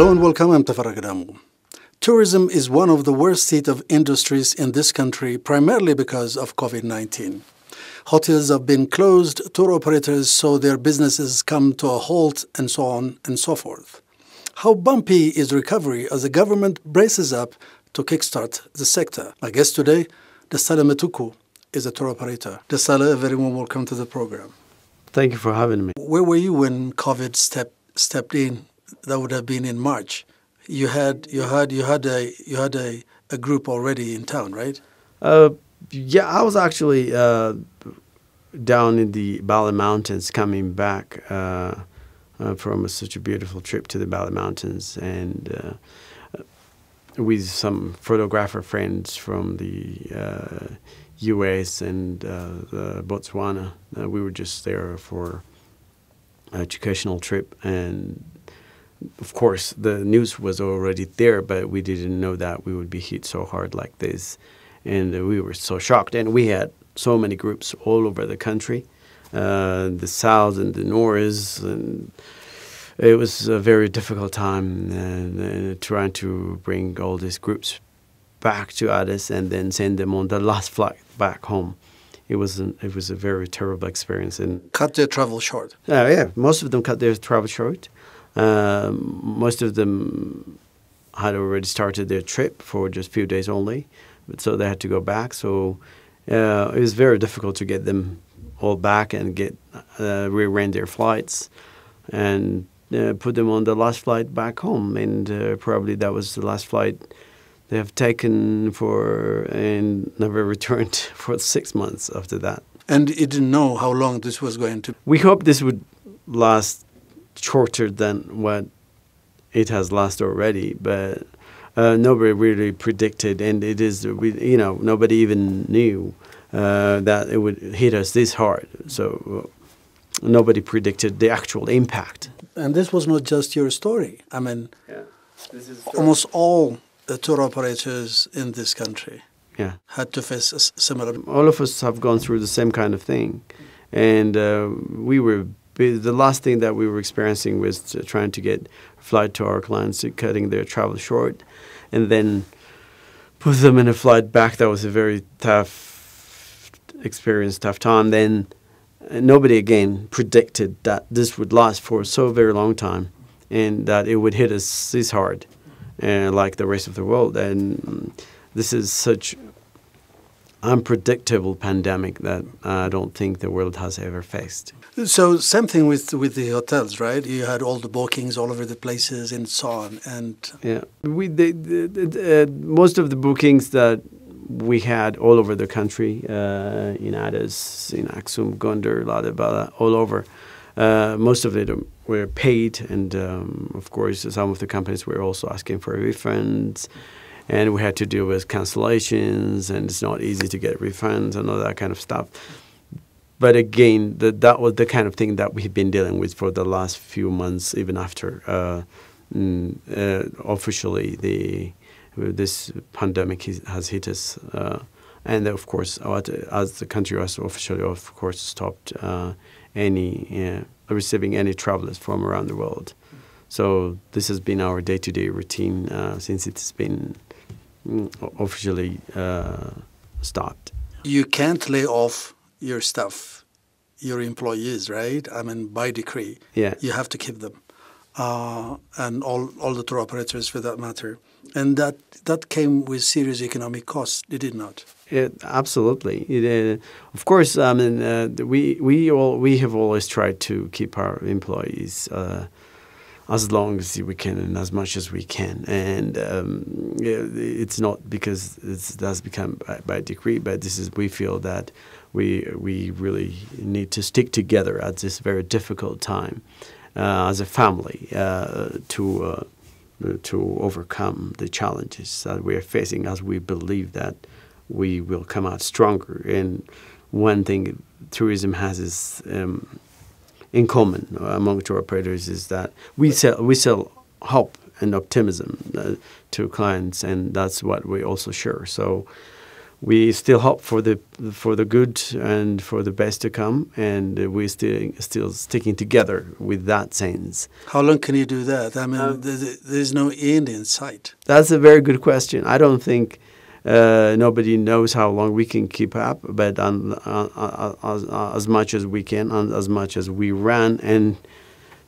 Hello and welcome, I'm Tafarra Gadamu. Tourism is one of the worst hit of industries in this country, primarily because of COVID-19. Hotels have been closed, tour operators saw their businesses come to a halt, and so on and so forth. How bumpy is recovery as the government braces up to kickstart the sector? My guest today, Dessala Metuku, is a tour operator. Dessala, a very warm welcome to the program. Thank you for having me. Where were you when COVID stepped in? That would have been in March. You had a group already in town, right? Yeah, I was actually down in the Bali Mountains, coming back from such a beautiful trip to the Bali Mountains, and with some photographer friends from the US and Botswana. We were just there for an educational trip, and of course, the news was already there, but we didn't know that we would be hit so hard like this. And we were so shocked. And we had so many groups all over the country, the south and the north. And it was a very difficult time trying to bring all these groups back to Addis and then send them on the last flight back home. It was a very terrible experience. And cut their travel short. Yeah, most of them cut their travel short. Most of them had already started their trip for just a few days only, so they had to go back. So it was very difficult to get them all back and get rearrange their flights and put them on the last flight back home. And probably that was the last flight they have taken and never returned for 6 months after that. And you didn't know how long this was going to. We hoped this would last shorter than what it has lasted already, but nobody really predicted, and nobody even knew that it would hit us this hard. So nobody predicted the actual impact. And this was not just your story. I mean, this is almost all the tour operators in this country had to face a similar. All of us have gone through the same kind of thing, and the last thing that we were experiencing was trying to get a flight to our clients, cutting their travel short, and then put them in a flight back. That was a very tough experience, tough time. Then nobody again predicted that this would last for so very long time and that it would hit us this hard like the rest of the world. And this is such unpredictable pandemic that I don't think the world has ever faced. So same thing with the hotels, right? You had all the bookings all over the places and so on. And yeah, most of the bookings that we had all over the country, in Addis, in Aksum, Gondar, Ladibala, all over, most of it were paid, and of course some of the companies were also asking for refunds. And we had to deal with cancellations, and it's not easy to get refunds and all that kind of stuff. But again, that was the kind of thing that we've been dealing with for the last few months, even after officially this pandemic has hit us. And of course, as the country has officially, of course, stopped receiving any travelers from around the world. So this has been our day-to-day routine since it's been officially stopped. You can't lay off your staff, your employees, right? I mean, by decree, you have to keep them, and all the tour operators for that matter. And that came with serious economic costs, did it not? Absolutely. Of course, I mean, we have always tried to keep our employees as long as we can and as much as we can. And it's not because that's become by decree, but we feel that we really need to stick together at this very difficult time as a family to overcome the challenges that we are facing, as we believe that we will come out stronger. And one thing tourism has is in common among tour operators is that we sell hope and optimism to clients, and that's what we also share. So we still hope for the good and for the best to come, and we're still sticking together with that sense. How long can you do that? I mean, there's no end in sight. That's a very good question. I don't think nobody knows how long we can keep up, but as much as we can, and as much as we run and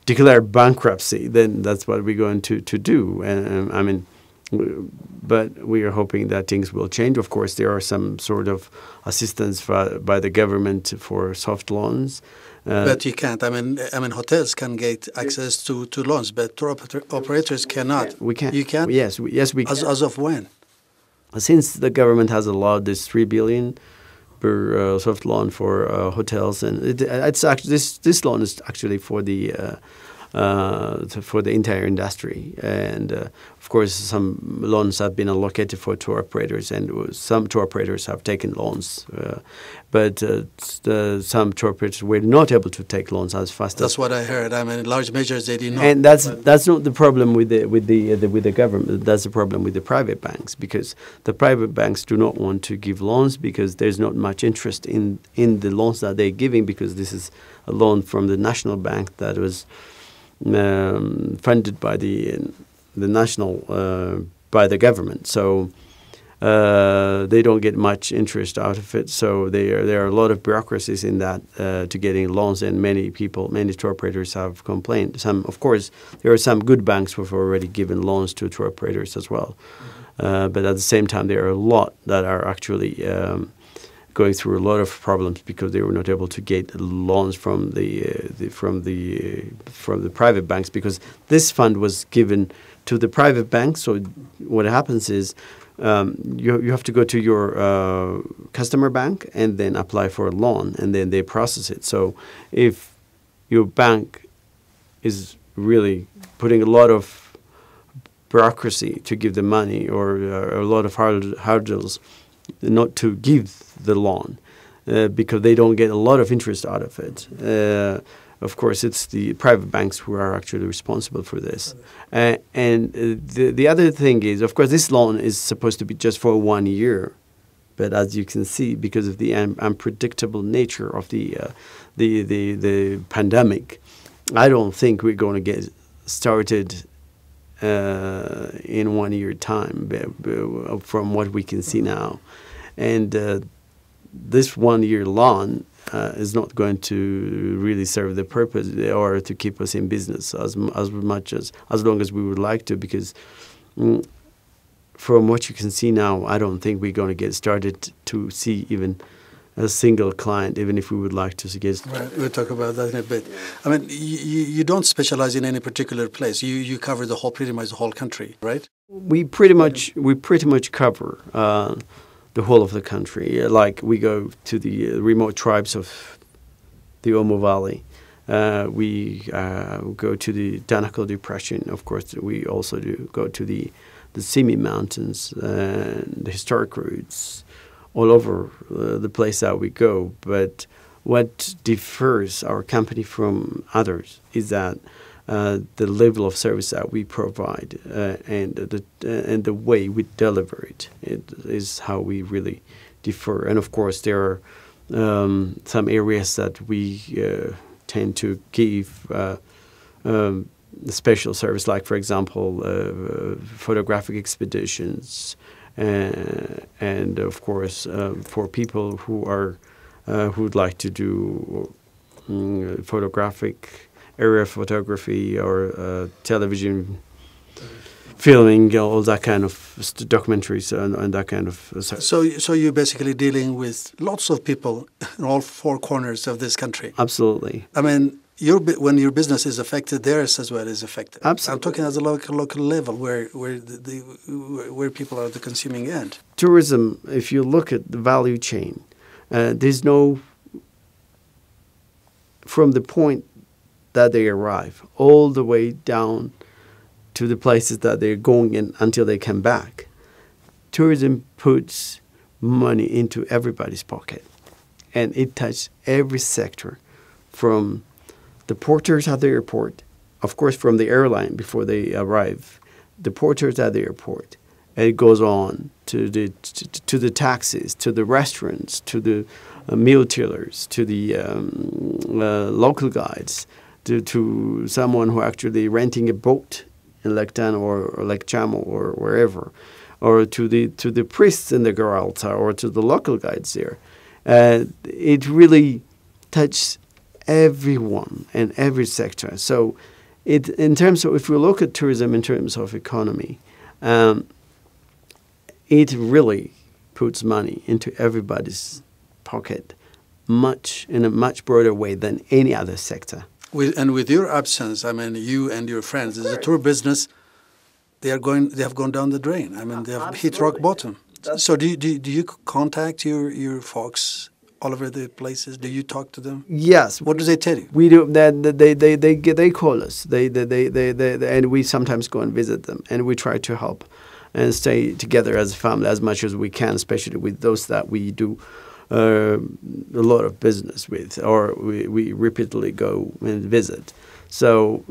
declare bankruptcy, then that's what we're going to do. And I mean, but we are hoping that things will change. Of course, there are some sort of assistance by the government for soft loans. But you can't. I mean, hotels can get access to loans, but tour operators cannot. We can. You can? Yes, we can. As of when? Since the government has allowed this $3 billion per soft loan for hotels, and it's actually this loan is actually for the entire industry, and of course some loans have been allocated for tour operators, and some tour operators have taken loans, but some tour operators were not able to take loans as fast. That's what I heard. I mean, large majors they did not. And that's not the problem with the government. That's the problem with the private banks, because the private banks do not want to give loans because there's not much interest in the loans that they're giving, because this is a loan from the national bank that was funded by the national by the government, so they don't get much interest out of it. So there are a lot of bureaucracies in that to getting loans, and many tour operators have complained. Of course, there are some good banks who have already given loans to tour operators as well, but at the same time, there are a lot that are actually going through a lot of problems because they were not able to get loans from the private banks, because this fund was given to the private banks. So what happens is you have to go to your customer bank and then apply for a loan, and then they process it. So if your bank is really putting a lot of bureaucracy to give the money, or a lot of hurdles not to give the loan because they don't get a lot of interest out of it. Of course, it's the private banks who are actually responsible for this. And the other thing is, of course, this loan is supposed to be just for 1 year. But as you can see, because of the unpredictable nature of the pandemic, I don't think we're going to get started in 1 year time from what we can see now. And this 1 year loan is not going to really serve the purpose or to keep us in business as long as we would like to, because from what you can see now, I don't think we're going to get started to see even a single client, even if we would like to get started. Right, we'll talk about that in a bit. I mean, you don't specialize in any particular place. You cover pretty much the whole country, right? We pretty much cover the whole of the country. Like, we go to the remote tribes of the Omo Valley. We go to the Danakil Depression. Of course, we also do go to the Simi Mountains and the historic routes all over the place that we go. But what differs our company from others is that the level of service that we provide and the way we deliver it is how we really differ. And of course, there are some areas that we tend to give special service, like, for example, photographic expeditions, and of course, for people who would like to do area photography or television filming, all that kind of documentaries and that kind of stuff. So you're basically dealing with lots of people in all four corners of this country. Absolutely. I mean, when your business is affected, theirs as well is affected. Absolutely. I'm talking at the local level where people are the consuming end. Tourism, if you look at the value chain, there's no, from the point that they arrive all the way down to the places that they're going in until they come back, tourism puts money into everybody's pocket, and it touches every sector, from the porters at the airport, of course, from the airline before they arrive, the porters at the airport, and it goes on to the taxis, to the restaurants, to the meal dealers, to the local guides, to someone who actually renting a boat in Lektan or Lake Chamo or wherever, or to the priests in the Geralta or to the local guides there. It really touched everyone and every sector. So in terms of, if we look at tourism in terms of economy, it really puts money into everybody's pocket in a much broader way than any other sector. With your absence, I mean, you and your friends, as a tour business, they have gone down the drain. I mean, they have hit rock bottom. So do you contact your folks all over the places? Do you talk to them? Yes. What do they tell you? We do. They call us. And we sometimes go and visit them, and we try to help and stay together as a family as much as we can, especially with those that we do a lot of business with, or we repeatedly go and visit. So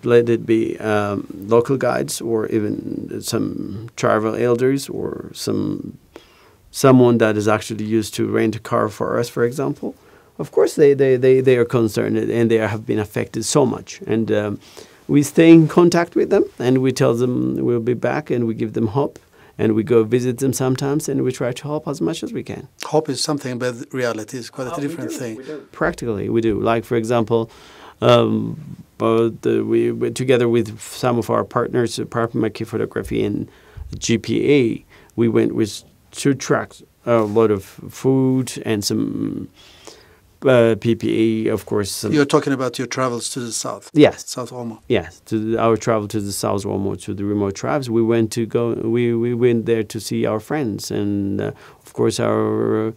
let it be local guides, or even some travel elders, or someone that is actually used to rent a car for us, for example. Of course, they are concerned, and they have been affected so much. And we stay in contact with them, and we tell them we'll be back, and we give them hope. And we go visit them sometimes, and we try to help as much as we can. Hope is something, but reality is quite a different thing. Practically, we do. Like, for example, we together with some of our partners, Parpamaki Photography and GPA, we went with 2 trucks, a lot of food and some PPE, of course. You're talking about your travels to the south? Yes. South Olmo? Yes, our travel to the South Olmo, to the remote tribes. We went went there to see our friends, and of course our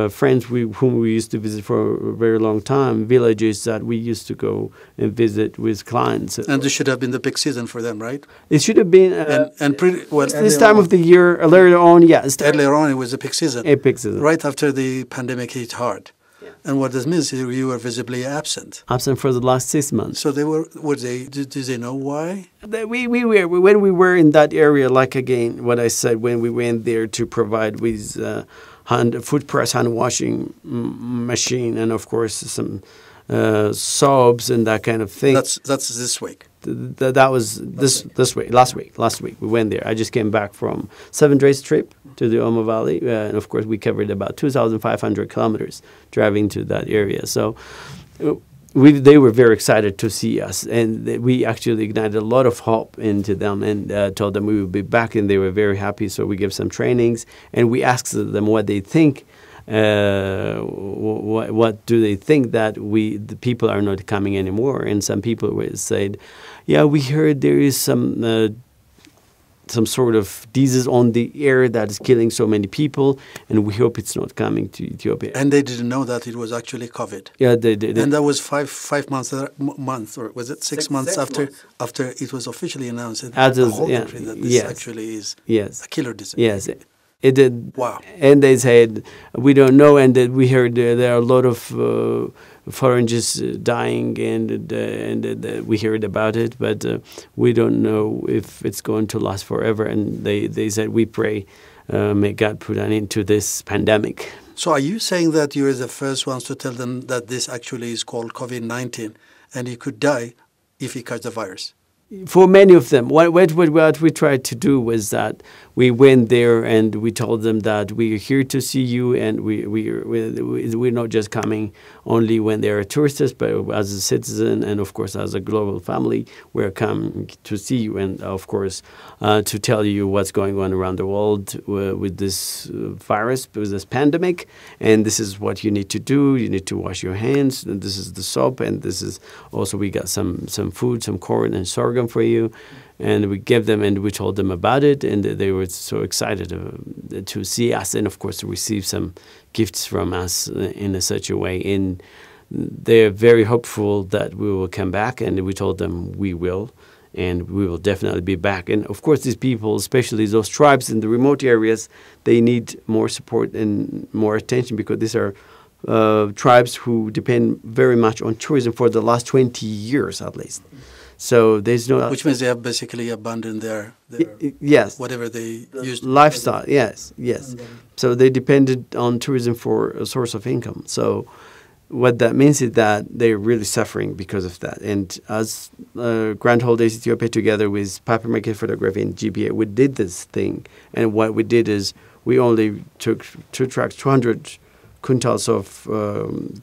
friends whom we used to visit for a very long time, villages that we used to go and visit with clients. And this should have been the peak season for them, right? It should have been. And pretty well. This time of the year, earlier on, yes. Earlier on, it was a peak season. A peak season. Right after the pandemic hit hard. And what this means is you were visibly absent. Absent for the last 6 months. So did they know why? We were, when we were in that area, like again, what I said, when we went there to provide with food press hand washing machine, and of course some soaps and that kind of thing. That's this week. That was last week we went there. I just came back from 7 days trip to the Omo Valley, and of course we covered about 2,500 kilometers driving to that area. So they were very excited to see us, and we actually ignited a lot of hope into them, and told them we would be back, and they were very happy. So we gave some trainings, and we asked them what they think. What do they think that the people are not coming anymore? And some people said, "Yeah, we heard there is some sort of disease on the air that is killing so many people, and we hope it's not coming to Ethiopia." And they didn't know that it was actually COVID. Yeah, they did. And that was five months, or was it 6 months after it was officially announced in the whole country that this actually is a killer disease. Yes. It did. Wow. And they said, we don't know, and that we heard there are a lot of foreigners dying, and we heard about it, but we don't know if it's going to last forever. And they said, we pray, may God put an end to this pandemic. So are you saying that you're the first ones to tell them that this actually is called COVID-19, and he could die if he catch the virus? For many of them, what we tried to do was that we went there and we told them that we are here to see you, and we're not just coming only when they are tourists, but as a citizen and of course as a global family, we're coming to see you, and of course to tell you what's going on around the world with this virus, with this pandemic, and this is what you need to do. You need to wash your hands, and this is the soap, and this is also we got some food, some corn and sorghum for you, and we gave them, and we told them about it, and they were so excited to see us, and of course to receive some gifts from us in such a way, and they're very hopeful that we will come back, and we told them we will, and we will definitely be back. And of course these people, especially those tribes in the remote areas, they need more support and more attention, because these are tribes who depend very much on tourism for the last 20 years at least. So there's no Which means they have basically abandoned their yes, whatever they used lifestyle. Yes, yes. So they depended on tourism for a source of income. So what that means is that they're really suffering because of that. And as Grand Holidays Ethiopia, together with Papermaker Photography and GBA, we did this thing. And what we did is we only took 200 quintals of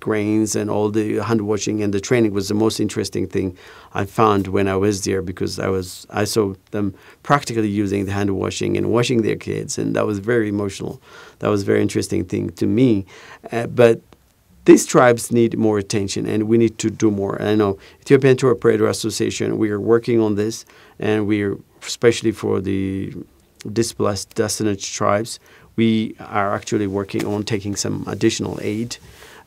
grains, and all the hand washing and the training was the most interesting thing I found when I was there, because I saw them practically using the hand washing and washing their kids, and that was very emotional. That was a very interesting thing to me. But these tribes need more attention, and we need to do more. I know Ethiopian Tour Operator Association, we are working on this, and we are, especially for the displaced destination tribes, we are actually working on taking some additional aid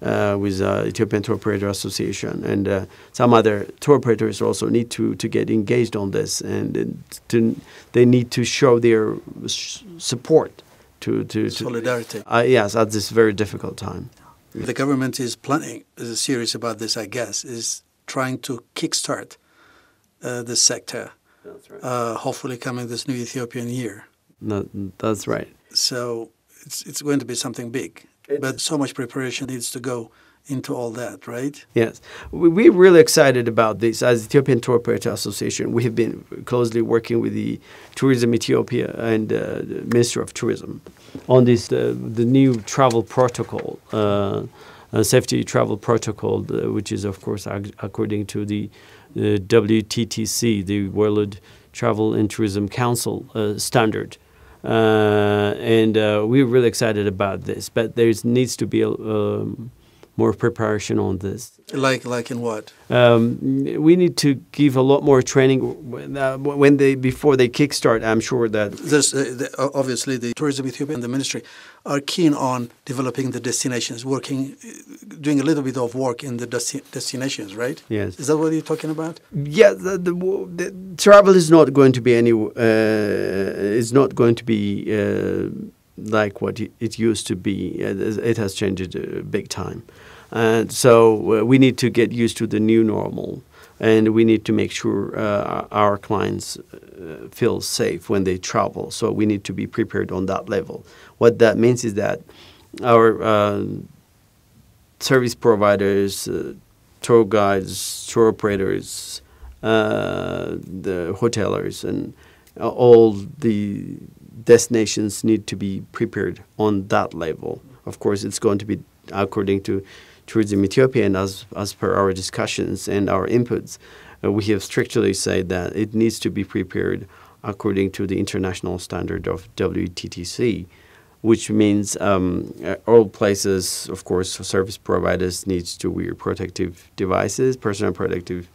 with Ethiopian Tour Operator Association, and some other tour operators also need to get engaged on this, and they need to show their support to solidarity. Yes, at this very difficult time. The government is planning, is serious about this, I guess, is trying to kickstart this sector. That's right. Hopefully coming this new Ethiopian year. No, that's right. So it's going to be something big. But so much preparation needs to go into all that, right? Yes. We're really excited about this. As Ethiopian Tour Operator Association, we have been closely working with the Tourism Ethiopia and the Ministry of Tourism on this, the new travel protocol, safety travel protocol, which is, of course, according to the WTTC, the World Travel and Tourism Council standard. And we're really excited about this, but there needs to be more preparation on this. Like in what? We need to give a lot more training before they kickstart. I'm sure that there's obviously the Tourism Ethiopia and the ministry are keen on developing the destinations, doing a little bit of work in the destinations, right? Yes. Is that what you're talking about? Yeah, the travel is not going to be like what it used to be. It has changed big time. And so we need to get used to the new normal, and we need to make sure our clients feel safe when they travel. So we need to be prepared on that level. What that means is that our service providers, tour guides, tour operators, the hotelers, and all the destinations need to be prepared on that level. Of course, it's going to be according to Tourism Ethiopia, and as per our discussions and our inputs, we have strictly said that it needs to be prepared according to the international standard of WTTC, which means all places, of course, service providers needs to wear protective devices, personal protective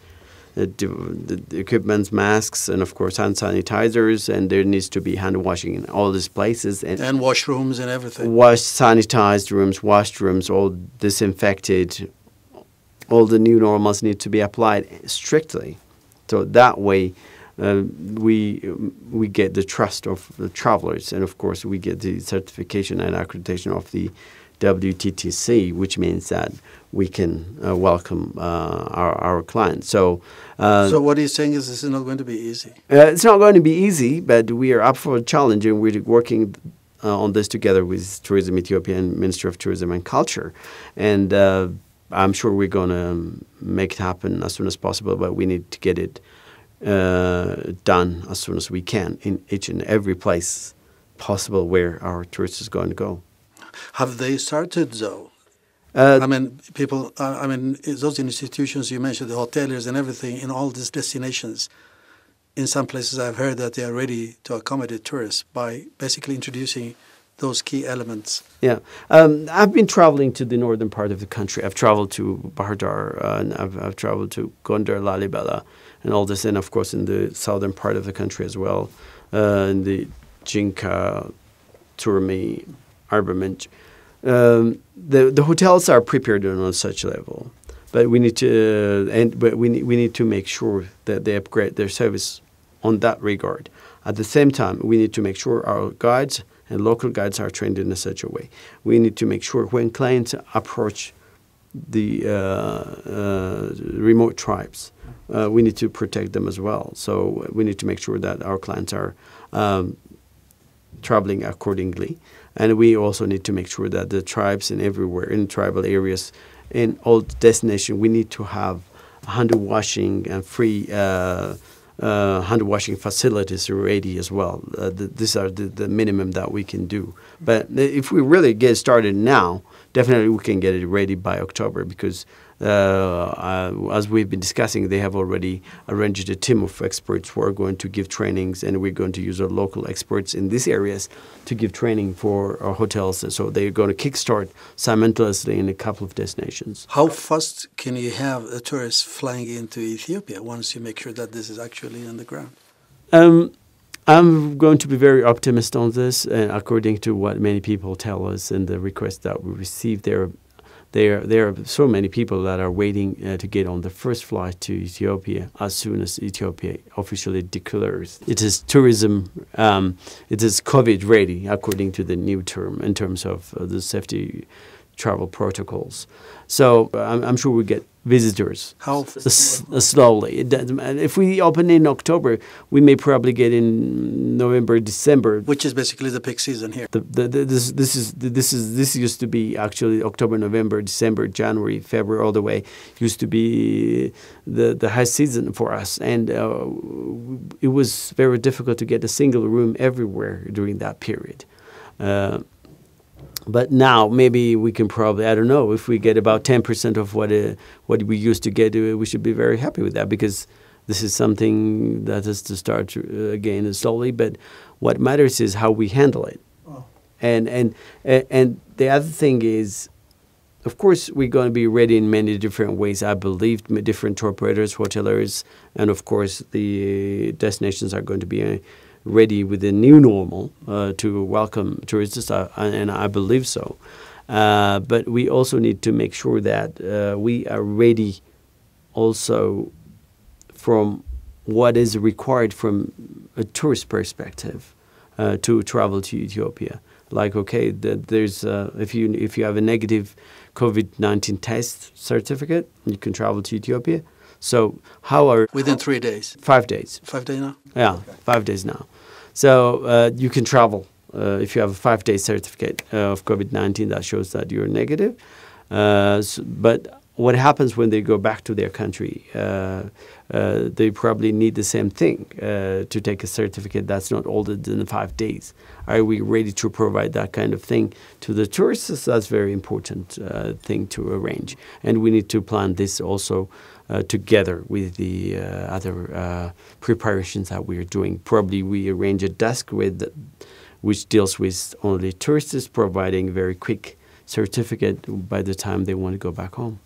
the equipment, masks, and of course hand sanitizers, and there needs to be hand washing in all these places. And washrooms and everything. Sanitized rooms, washrooms, all disinfected. All the new normals need to be applied strictly. So that way we get the trust of the travelers, and of course we get the certification and accreditation of the WTTC, which means that we can welcome our clients. So what he's saying is this is not going to be easy. It's not going to be easy, but we are up for a challenge, and we're working on this together with Tourism Ethiopia and Ministry of Tourism and Culture. And I'm sure we're going to make it happen as soon as possible, but we need to get it done as soon as we can in each and every place possible where our tourists is going to go. Have they started, though? Those institutions you mentioned, the hoteliers and everything, in all these destinations, in some places I've heard that they are ready to accommodate tourists by basically introducing those key elements. Yeah. I've been traveling to the northern part of the country. I've traveled to Bahir Dar, and I've traveled to Gondar, Lalibela, and all this, and of course in the southern part of the country as well, in the Jinka, Turmi, Arbaminch. The hotels are prepared on such level, but we need to make sure that they upgrade their service on that regard. At the same time, we need to make sure our guides and local guides are trained in such a way. We need to make sure when clients approach the remote tribes, we need to protect them as well. So we need to make sure that our clients are traveling accordingly. And we also need to make sure that the tribes in everywhere, in tribal areas, in all destinations, we need to have hand washing and free hand washing facilities ready as well. These are the minimum that we can do. But if we really get started now, definitely we can get it ready by October, because as we've been discussing, they have already arranged a team of experts who are going to give trainings, and we're going to use our local experts in these areas to give training for our hotels. So they're going to kickstart simultaneously in a couple of destinations. How fast can you have a tourist flying into Ethiopia once you make sure that this is actually on the ground? I'm going to be very optimistic on this, and according to what many people tell us and the requests that we receive, there are so many people that are waiting to get on the first flight to Ethiopia as soon as Ethiopia officially declares it is tourism, it is COVID ready, according to the new term, in terms of the safety travel protocols. So I'm sure we get visitors. How slowly. If we open in October, we may probably get in November, December, which is basically the peak season here. This used to be actually October, November, December, January, February, all the way used to be the high season for us, and it was very difficult to get a single room everywhere during that period. But now maybe we can probably, I don't know, if we get about 10% of what we used to get, we should be very happy with that, because this is something that has to start again slowly. But what matters is how we handle it. Oh. And the other thing is, of course, we're going to be ready in many different ways. I believe different tour operators, hoteliers, and of course the destinations are going to be ready with the new normal to welcome tourists, and I believe so. But we also need to make sure that we are ready also from what is required from a tourist perspective to travel to Ethiopia. Like, okay, there's if you have a negative COVID-19 test certificate, you can travel to Ethiopia. So within 3 days? 5 days. 5 days now? Yeah, okay. 5 days now. So you can travel if you have a 5-day certificate of COVID-19 that shows that you're negative. But what happens when they go back to their country? They probably need the same thing to take a certificate that's not older than 5 days. Are we ready to provide that kind of thing to the tourists? That's a very important thing to arrange. And we need to plan this also together with the other preparations that we are doing. Probably we arrange a desk which deals with only tourists, providing very quick certificate by the time they want to go back home.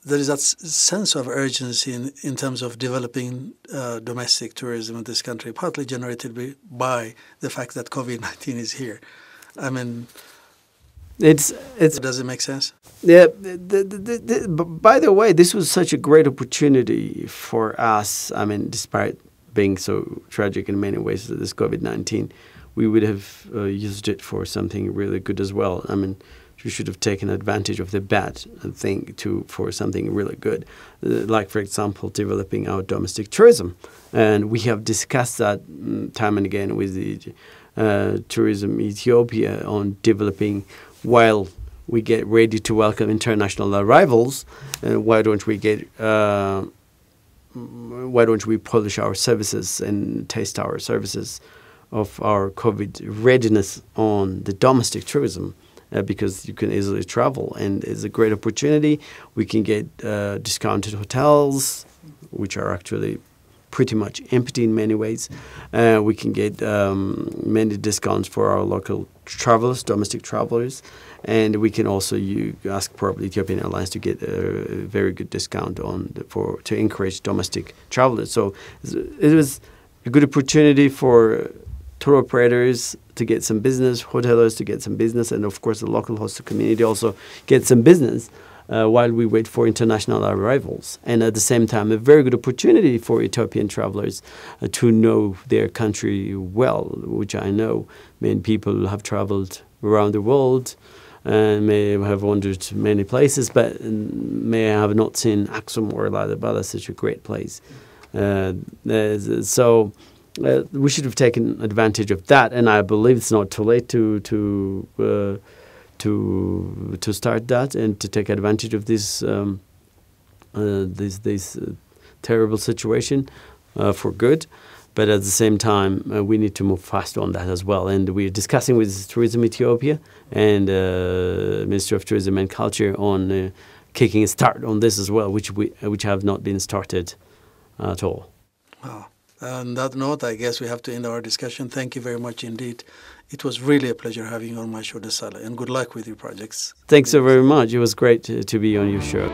There is that sense of urgency in terms of developing domestic tourism in this country, partly generated by the fact that COVID-19 is here. I mean, it's does it make sense? Yeah. By the way, this was such a great opportunity for us. I mean, despite being so tragic in many ways, this COVID-19, we would have used it for something really good as well. I mean, you should have taken advantage of the bad thing for something really good, like, for example, developing our domestic tourism. And we have discussed that time and again with the Tourism Ethiopia on developing, while we get ready to welcome international arrivals, why don't we polish our services and test our services of our COVID readiness on the domestic tourism? Because you can easily travel, and it's a great opportunity. We can get discounted hotels, which are actually pretty much empty in many ways. We can get many discounts for our local travelers, domestic travelers, and we can also ask probably Ethiopian Airlines to get a very good discount to encourage domestic travelers. So it was a good opportunity for tour operators to get some business, hoteliers to get some business, and of course the local host community also get some business while we wait for international arrivals. And at the same time, a very good opportunity for Ethiopian travelers to know their country well, which I know many people have traveled around the world and may have wandered to many places, but may have not seen Aksum or Lalibela, such a great place. So we should have taken advantage of that, and I believe it's not too late to start that and to take advantage of this terrible situation for good. But at the same time, we need to move fast on that as well. And we're discussing with Tourism Ethiopia and Ministry of Tourism and Culture on kicking a start on this as well, which have not been started at all. Wow. On that note, I guess we have to end our discussion. Thank you very much indeed. It was really a pleasure having you on my show, Desale, and good luck with your projects. Thanks so very much. It was great to be on your show.